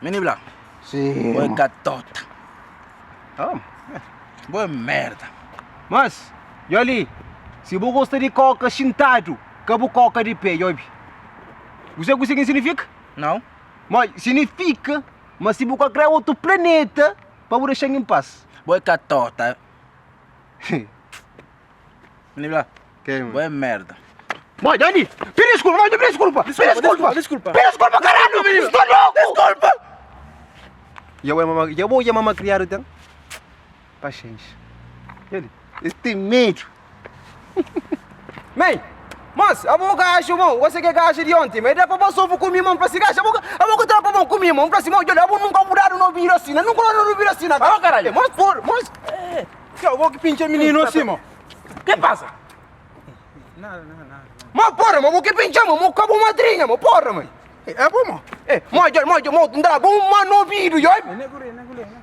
MinyBlaa. Sim. Boa gatota. Oh. Boa merda. Mas, e ali, se você gosta de coca xintadu, cabo coca de pé, Yobi. Você sabe o que significa? Não? Mas significa, mas se você criar outro planeta, para você deixar em paz. Boa gatota. MinyBlaa. Que, Boa merda. Mas, Dani, pede desculpa, mas pede desculpa. Desculpa. Pede desculpa, caralho, menino. Estou louco. Desculpa. Eu vou chamar criar então. Paciência. Ele, este medo. Mãe, mas, a boca acha, irmão, você que acha de ontem, mas dá para passar por comigo, irmão, para se gastar, a boca tá para comigo, irmão, para cima, olha, eu nunca mudar no vírus assim, nunca no vírus assim, cara, caralho, mas, eu vou que pinche menino assim, irmão. Que passa? Nada. Mas porra, mas vou que pinche, irmão, eu cabo madrinha, irmão, porra, mãe. É bom, mano. Mas, não dá bom, mas no vídeo, Negorila.